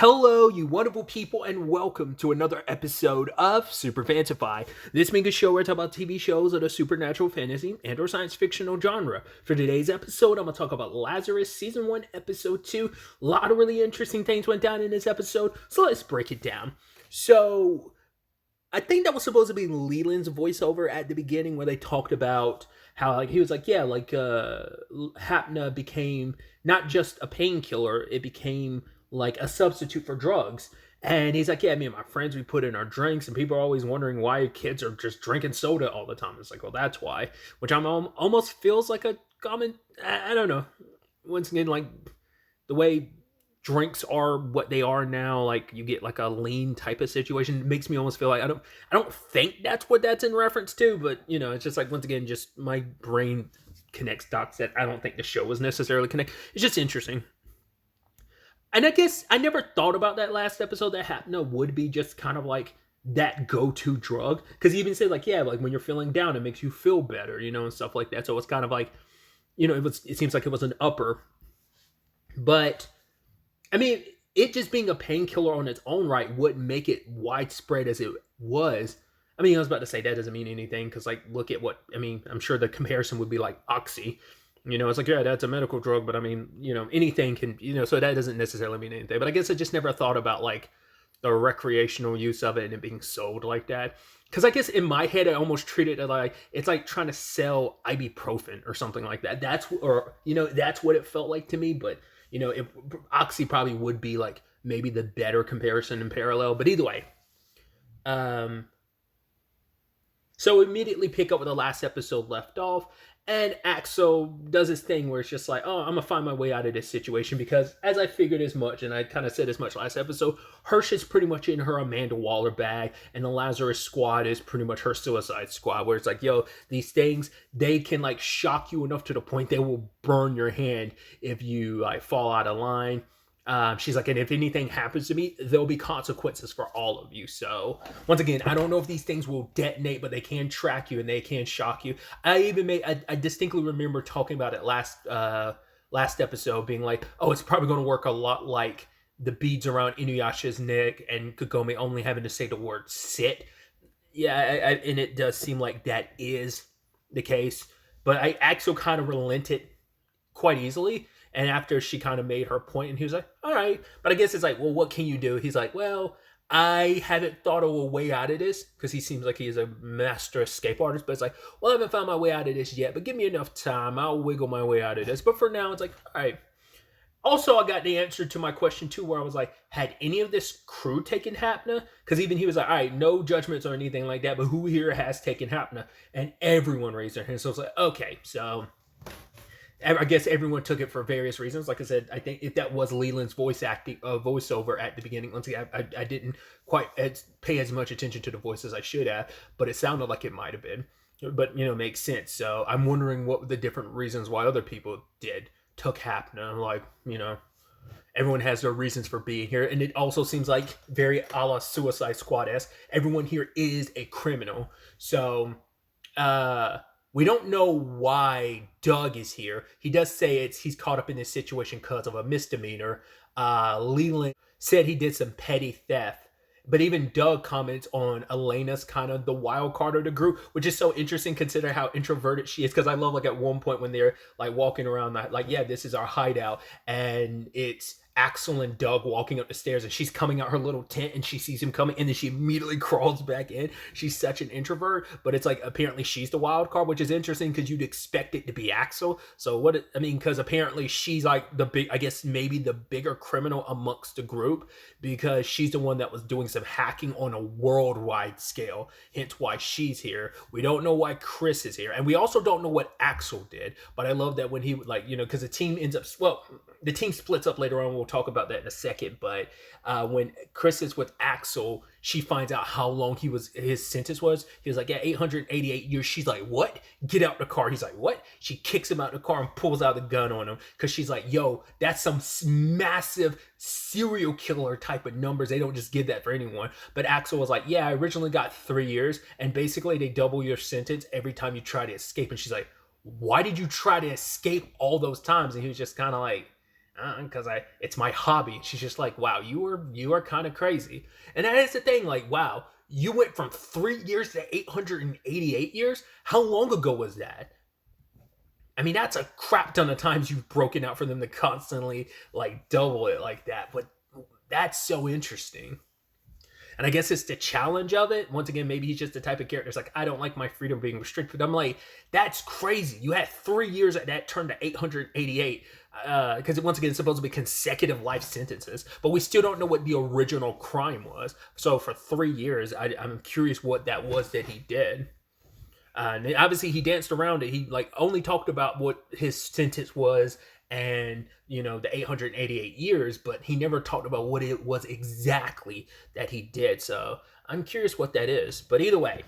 Hello, you wonderful people, and welcome to another episode of SuperFantaFi. This being a show where I talk about TV shows of the supernatural fantasy and or science fictional genre. For today's episode, I'm going to talk about Lazarus, Season 1, Episode 2. A lot of really interesting things went down in this episode, so let's break it down. So, I think that was supposed to be Leland's voiceover at the beginning where they talked about how he was like, Hapna became not just a painkiller, it became like a substitute for drugs. And he's like, yeah, me and my friends, we put in our drinks, and people are always wondering why kids are just drinking soda all the time. It's like, well, that's why. Which almost feels like a common, I don't know. Once again, like the way drinks are what they are now, like you get like a lean type of situation. It makes me almost feel like I don't think that's what that's in reference to, but it's just like, once again, just my brain connects dots that I don't think the show was necessarily connect. It's just interesting. And I guess I never thought about that last episode that Hapna would be just kind of like that go-to drug. Because he even said like, yeah, like when you're feeling down, it makes you feel better, and stuff like that. So it's kind of like, it seems like it was an upper. But, I mean, it just being a painkiller on its own right wouldn't make it widespread as it was. I mean, I was about to say that doesn't mean anything because, like, look at I'm sure the comparison would be like Oxy. It's like, yeah, that's a medical drug, but I mean, anything can, so that doesn't necessarily mean anything. But I guess I just never thought about like the recreational use of it and it being sold like that. Because I guess in my head, I almost treated it like it's like trying to sell ibuprofen or something like that. That's what it felt like to me. But Oxy probably would be like maybe the better comparison and parallel. But either way, so immediately pick up where the last episode left off. And Axel does his thing where it's just like, oh, I'm going to find my way out of this situation because as I figured as much, and I kind of said as much last episode, Hirsch is pretty much in her Amanda Waller bag, and the Lazarus squad is pretty much her suicide squad, where it's like, yo, these things, they can like shock you enough to the point they will burn your hand if you like fall out of line. She's like, and if anything happens to me, there'll be consequences for all of you. So once again, I don't know if these things will detonate, but they can track you and they can shock you. I distinctly remember talking about it last episode being like, oh, it's probably going to work a lot like the beads around Inuyasha's neck and Kagome only having to say the word sit. Yeah, and it does seem like that is the case, but Axel kind of relented quite easily. And after she kind of made her point, and he was like, all right. But I guess it's like, well, what can you do? He's like, well, I haven't thought of a way out of this, because he seems like he's a master escape artist. But it's like, well, I haven't found my way out of this yet, but give me enough time. I'll wiggle my way out of this. But for now, it's like, all right. Also, I got the answer to my question, too, where I was like, had any of this crew taken Hapna? Because even he was like, all right, no judgments or anything like that, but who here has taken Hapna? And everyone raised their hand. So it's like, okay, so I guess everyone took it for various reasons. Like I said, I think if that was Leland's voiceover at the beginning, once again, I didn't quite pay as much attention to the voice as I should have, but it sounded like it might have been. But, makes sense. So I'm wondering what the different reasons why other people took Hapna. Like, everyone has their reasons for being here. And it also seems like very a la Suicide Squad-esque. Everyone here is a criminal. So, we don't know why Doug is here. He does say he's caught up in this situation because of a misdemeanor. Leland said he did some petty theft. But even Doug comments on Elena's kind of the wild card of the group, which is so interesting considering how introverted she is. Because I love like at one point when they're like walking around like, yeah, this is our hideout. And it's Axel and Doug walking up the stairs, and she's coming out her little tent and she sees him coming, and then she immediately crawls back in. She's such an introvert, but it's like apparently she's the wild card, which is interesting because you'd expect it to be Axel. So because apparently she's like I guess maybe the bigger criminal amongst the group, because she's the one that was doing some hacking on a worldwide scale, hence why she's here. We don't know why Chris is here, and we also don't know what Axel did, but I love that when he because the team the team splits up later on. We'll talk about that in a second. But when Chris is with Axel, she finds out how long his sentence was. He was like, yeah, 888 years. She's like, what? Get out the car. He's like, what? She kicks him out the car and pulls out the gun on him because she's like, yo, that's some massive serial killer type of numbers. They don't just give that for anyone. But Axel was like, yeah, I originally got 3 years, and basically they double your sentence every time you try to escape. And she's like, why did you try to escape all those times? And he was just kind of like, Because it's my hobby. And she's just like, wow, you are kind of crazy. And that is the thing, like, wow, you went from 3 years to 888 years. How long ago was that? I mean, that's a crap ton of times you've broken out for them to constantly like double it like that. But that's so interesting. And I guess it's the challenge of it. Once again, maybe he's just the type of character. It's like, I don't like my freedom being restricted. I'm like, that's crazy. You had 3 years at that turned to 888. Because once again, it's supposed to be consecutive life sentences. But we still don't know what the original crime was. So for 3 years, I'm curious what that was that he did. And obviously he danced around it. He like only talked about what his sentence was and the 888 years, but he never talked about what it was exactly that he did. So I'm curious what that is. But either way,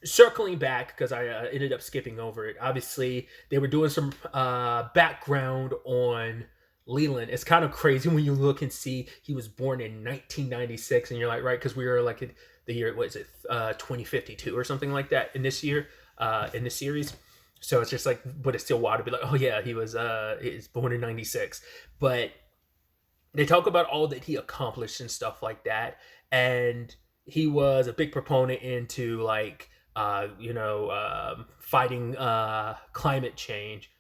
circling back because I ended up skipping over it. Obviously, they were doing some background on Leland. It's kind of crazy when you look and see he was born in 1996, and you're like, right, because we were like in the year, what is it, 2052 or something like that in this year, in this series. So it's just like, but it's still wild to be like, oh yeah, he was born in 96. But they talk about all that he accomplished and stuff like that. And he was a big proponent into like, fighting climate change.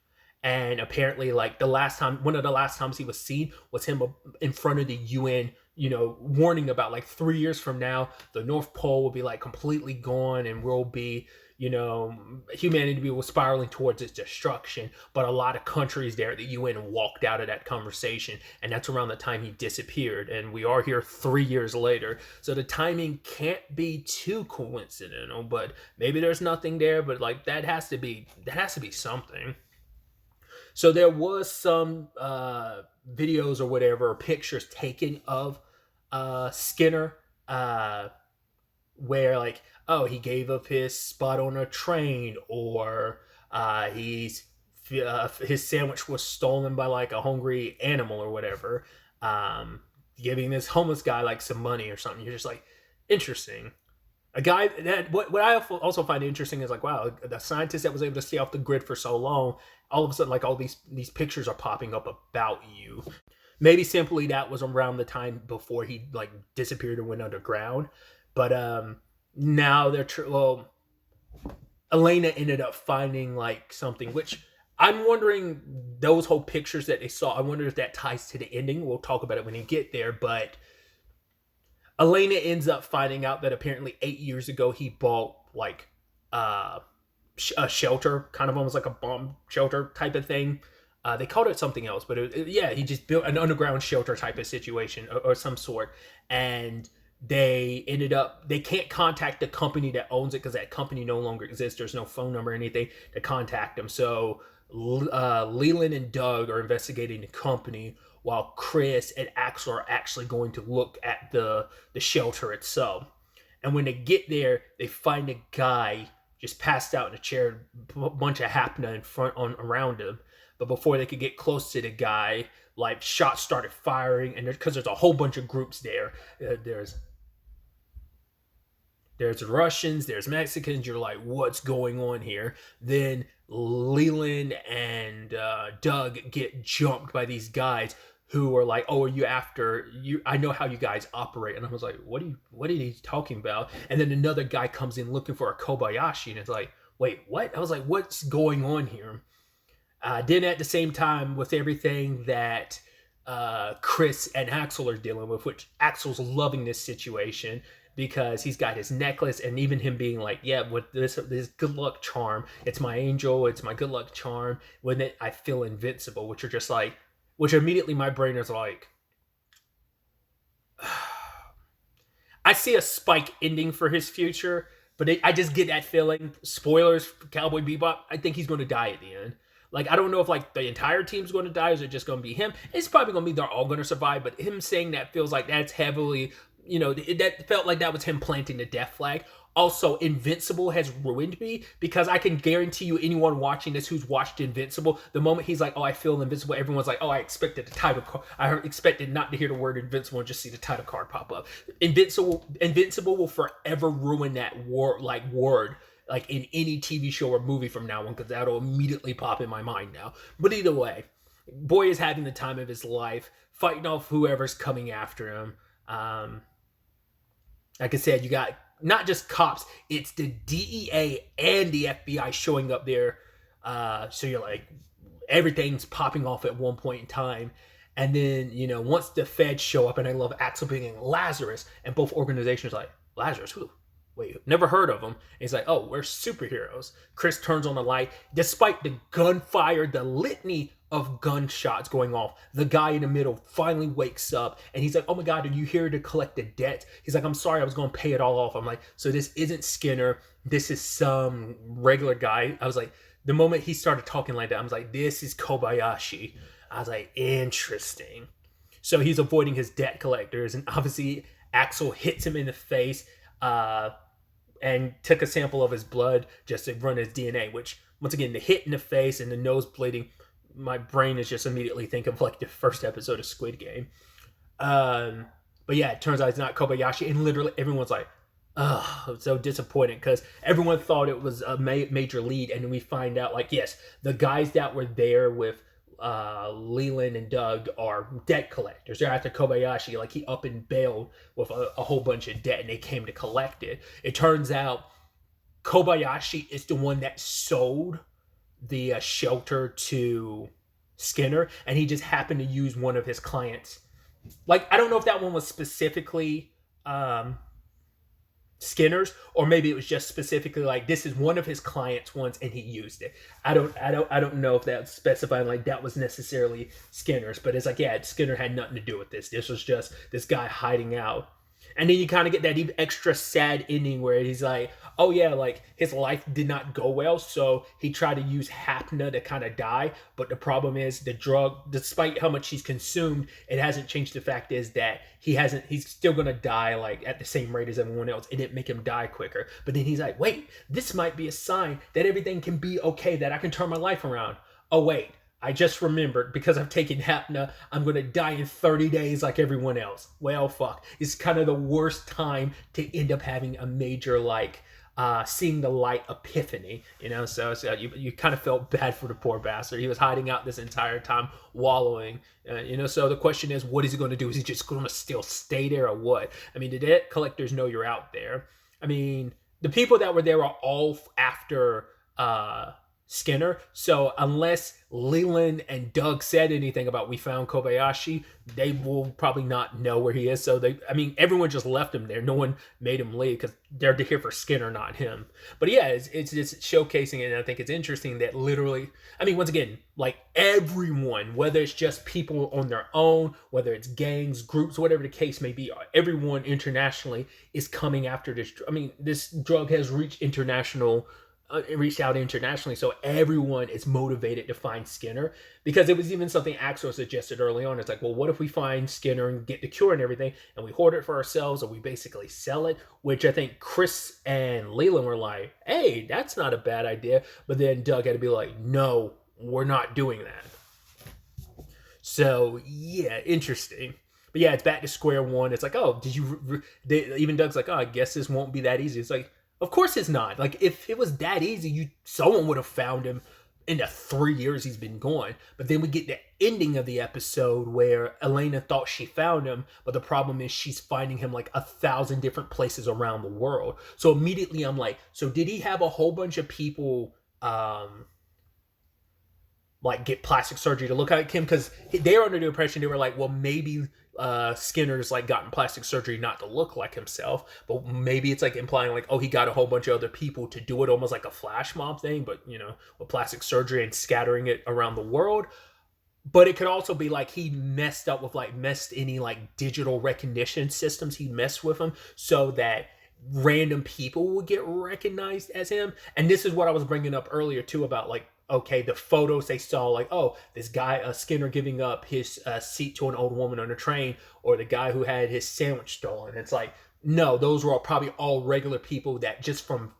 And apparently, like one of the last times he was seen was him in front of the UN, warning about like 3 years from now, the North Pole will be like completely gone and we'll be, humanity was spiraling towards its destruction. But a lot of countries there at the UN walked out of that conversation. And that's around the time he disappeared. And we are here 3 years later. So the timing can't be too coincidental, but maybe there's nothing there. But like that has to be something. So there was some videos or whatever, or pictures taken of Skinner, where like, oh, he gave up his spot on a train, or his sandwich was stolen by like a hungry animal or whatever, giving this homeless guy like some money or something. You're just like, interesting. A guy that what I also find interesting is like, wow, the scientist that was able to stay off the grid for so long, all of a sudden like all these pictures are popping up about you. Maybe simply that was around the time before he like disappeared and went underground. But now Elena ended up finding like something, which I'm wondering, those whole pictures that they saw, I wonder if that ties to the ending. We'll talk about it when we get there. But Elena ends up finding out that apparently 8 years ago he bought like a shelter, kind of almost like a bomb shelter type of thing. They called it something else, but he just built an underground shelter type of situation or some sort. And they can't contact the company that owns it because that company no longer exists. There's no phone number or anything to contact them. So Leland and Doug are investigating the company, while Chris and Axel are actually going to look at the shelter itself. And when they get there, they find a guy just passed out in a chair, a bunch of Hapna around him. But before they could get close to the guy, like shots started firing, and because there's a whole bunch of groups there. There's Russians, there's Mexicans. You're like, what's going on here? Then Leland and Doug get jumped by these guys who are like, oh, are you after you? I know how you guys operate. And I was like, what are you talking about? And then another guy comes in looking for a Kobayashi, and it's like, wait, what? I was like, what's going on here? Then at the same time, with everything that Chris and Axel are dealing with, which Axel's loving this situation because he's got his necklace, and even him being like, yeah, with this good luck charm, it's my angel, it's my good luck charm. When I feel invincible, which are just like, which immediately my brain is like, I see a Spike ending for his future, but I just get that feeling. Spoilers for Cowboy Bebop. I think he's going to die at the end. Like, I don't know if like the entire team's going to die, or is it just going to be him? It's probably going to be they're all going to survive, but him saying that feels like that's heavily, that felt like that was him planting the death flag. Also, Invincible has ruined me, because I can guarantee you anyone watching this who's watched Invincible, the moment he's like, oh, I feel invincible, everyone's like, oh, I expected the title card. I expected not to hear the word Invincible and just see the title card pop up. Invincible will forever ruin that word, like in any TV show or movie from now on, because that'll immediately pop in my mind now. But either way, Boy is having the time of his life, fighting off whoever's coming after him. Like I said, you got not just cops, it's the DEA and the FBI showing up there. So you're like, everything's popping off at one point in time. And then, once the feds show up, and I love Axel being Lazarus, and both organizations are like, Lazarus, who? Wait, never heard of him. And he's like, oh, we're superheroes. Chris turns on the light. Despite the gunfire, the litany of gunshots going off, the guy in the middle finally wakes up, and he's like, oh my God, are you here to collect the debt? He's like, I'm sorry, I was going to pay it all off. I'm like, so this isn't Skinner. This is some regular guy. I was like, the moment he started talking like that, I was like, this is Kobayashi. I was like, interesting. So he's avoiding his debt collectors, and obviously Axel hits him in the face, and took a sample of his blood just to run his DNA, which, once again, the hit in the face and the nose bleeding, my brain is just immediately thinking of like the first episode of Squid Game. But yeah, it turns out it's not Kobayashi, and literally everyone's like, oh, so disappointed, because everyone thought it was a major lead, and then we find out, like, yes, the guys that were there with Leland and Doug are debt collectors. They're after Kobayashi. Like, he up and bailed with a whole bunch of debt, and they came to collect it. It turns out Kobayashi is the one that sold the shelter to Skinner, and he just happened to use one of his clients. Like, I don't know if that one was specifically Skinner's, or maybe it was just specifically like, this is one of his clients once and he used it. I don't know if that's specifying like that was necessarily Skinner's, but it's like, yeah, Skinner had nothing to do with this. This was just this guy hiding out. And then you kind of get that even extra sad ending where he's like, oh yeah, like his life did not go well, so he tried to use Hapna to kind of die. But the problem is the drug, despite how much he's consumed, it hasn't changed. The fact is that he's still gonna die like at the same rate as everyone else. It didn't make him die quicker. But then he's like, wait, this might be a sign that everything can be okay, that I can turn my life around. Oh wait, I just remembered, because I've taken Hapna, I'm going to die in 30 days like everyone else. Well, fuck. It's kind of the worst time to end up having a major, like, seeing the light epiphany, So you kind of felt bad for the poor bastard. He was hiding out this entire time, wallowing, So the question is, what is he going to do? Is he just going to still stay there or what? I mean, the debt collectors know you're out there. I mean, the people that were there are all after Skinner. So unless Leland and Doug said anything about we found Kobayashi, they will probably not know where he is. So everyone just left him there. No one made him leave because they're here for Skinner, not him. But yeah, it's just showcasing it, and I think it's interesting that literally, once again, like everyone, whether it's just people on their own, whether it's gangs, groups, whatever the case may be, everyone internationally is coming after this. This drug has reached out internationally, so everyone is motivated to find Skinner, because it was even something Axel suggested early on. It's like, well, what if we find Skinner and get the cure and everything, and we hoard it for ourselves, or we basically sell it, which I think Chris and Leland were like, hey, that's not a bad idea, but then Doug had to be like, no, we're not doing that. So yeah, interesting. But yeah, it's back to square one. It's like, oh, even Doug's like, oh, I guess this won't be that easy. It's like, of course it's not. Like, if it was that easy, someone would have found him in the 3 years he's been gone. But then we get the ending of the episode where Elena thought she found him, but the problem is she's finding him like 1,000 different places around the world. So immediately I'm like, so did he have a whole bunch of people like get plastic surgery to look like him? Because they're under the impression, they were like, well, maybe Skinner's like gotten plastic surgery not to look like himself, but maybe it's like implying like, oh, he got a whole bunch of other people to do it, almost like a flash mob thing, but with plastic surgery and scattering it around the world. But it could also be like he messed any like digital recognition systems, he messed with them so that random people would get recognized as him. And this is what I was bringing up earlier too, about like, okay, the photos they saw, like, oh, this guy, Skinner giving up his seat to an old woman on a train, or the guy who had his sandwich stolen. It's like, no, those were probably all regular people that just from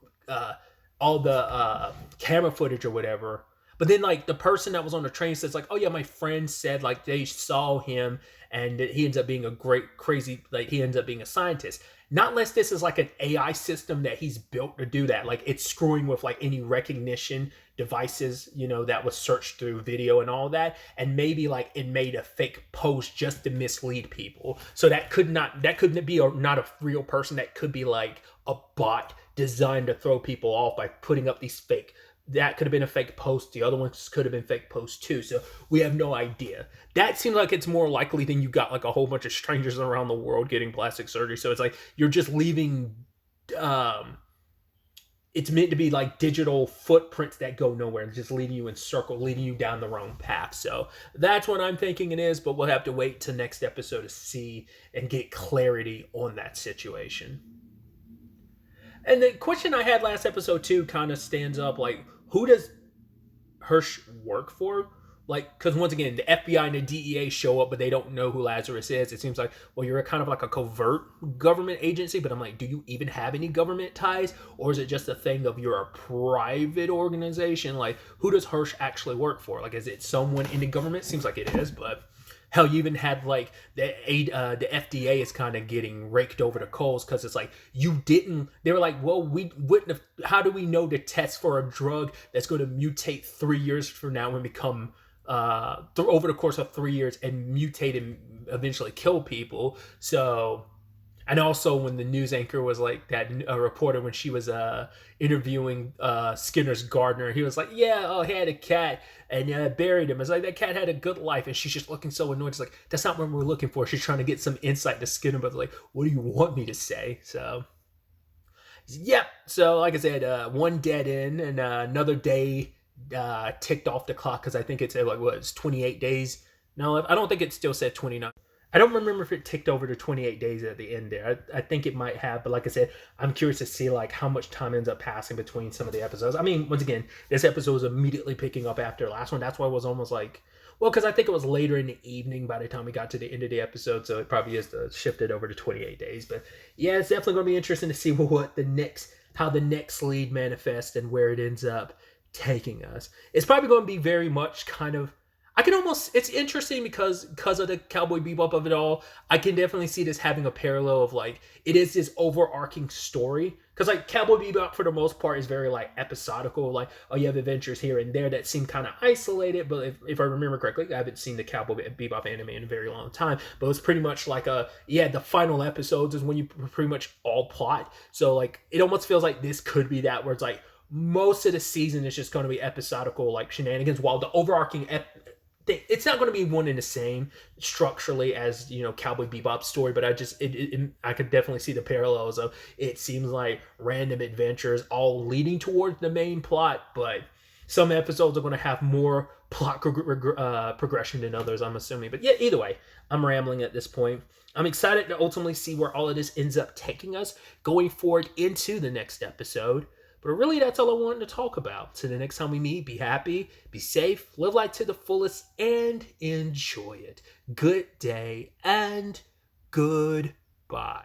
all the camera footage or whatever. But then like the person that was on the train says like, oh yeah, my friend said like they saw him and he ends up being a great crazy, like he ends up being a scientist. Not unless this is like an AI system that he's built to do that. Like it's screwing with like any recognition devices, that was searched through video and all that. And maybe like it made a fake post just to mislead people. So that couldn't be not a real person. That could be like a bot designed to throw people off by putting up these fake. That could have been a fake post. The other ones could have been fake posts too. So we have no idea. That seems like it's more likely than you got like a whole bunch of strangers around the world getting plastic surgery. So it's like you're just leaving. It's meant to be like digital footprints that go nowhere, just leading you in circle, leading you down the wrong path. So that's what I'm thinking it is. But we'll have to wait till next episode to see and get clarity on that situation. And the question I had last episode too kind of stands up, like, who does Hirsch work for? Like, because once again, the FBI and the DEA show up, but they don't know who Lazarus is. It seems like, well, you're kind of like a covert government agency, but I'm like, do you even have any government ties? Or is it just a thing of you're a private organization? Like, who does Hirsch actually work for? Like, is it someone in the government? Seems like it is, but hell, you even had like the FDA is kind of getting raked over the coals because it's like they were like, well, we wouldn't have, how do we know to test for a drug that's going to mutate 3 years from now and become over the course of 3 years and mutate and eventually kill people? So, and also when the news anchor was like that reporter, when she was interviewing Skinner's gardener, he was like, yeah, oh, he had a cat and buried him. It's like, that cat had a good life. And she's just looking so annoyed. It's like, that's not what we're looking for. She's trying to get some insight to Skinner, but like, what do you want me to say? So, yep. So like I said, one dead end and another day ticked off the clock, because I think it said like, what, it's 28 days. No, I don't think it still said 29. I don't remember if it ticked over to 28 days at the end there. I think it might have, but like I said, I'm curious to see like how much time ends up passing between some of the episodes. I mean, once again, this episode was immediately picking up after the last one. That's why it was almost like, well, because I think it was later in the evening by the time we got to the end of the episode, so it probably is shifted over to 28 days. But yeah, it's definitely going to be interesting to see how the next lead manifests and where it ends up taking us. It's probably going to be very much kind of, it's interesting because of the Cowboy Bebop of it all. I can definitely see this having a parallel of like, it is this overarching story. Because like Cowboy Bebop for the most part is very like episodical. Like, oh, you have adventures here and there that seem kind of isolated. But if I remember correctly, I haven't seen the Cowboy Bebop anime in a very long time. But it's pretty much like the final episodes is when you pretty much all plot. So like, it almost feels like this could be that, where it's like most of the season is just going to be episodical like shenanigans, while the overarching it's not going to be one and the same structurally as Cowboy Bebop's story, but I could definitely see the parallels of, it seems like random adventures all leading towards the main plot, but some episodes are going to have more plot progression than others, I'm assuming. But yeah, either way, I'm rambling at this point. I'm excited to ultimately see where all of this ends up taking us going forward into the next episode. But really, that's all I wanted to talk about. So the next time we meet, be happy, be safe, live life to the fullest, and enjoy it. Good day and goodbye.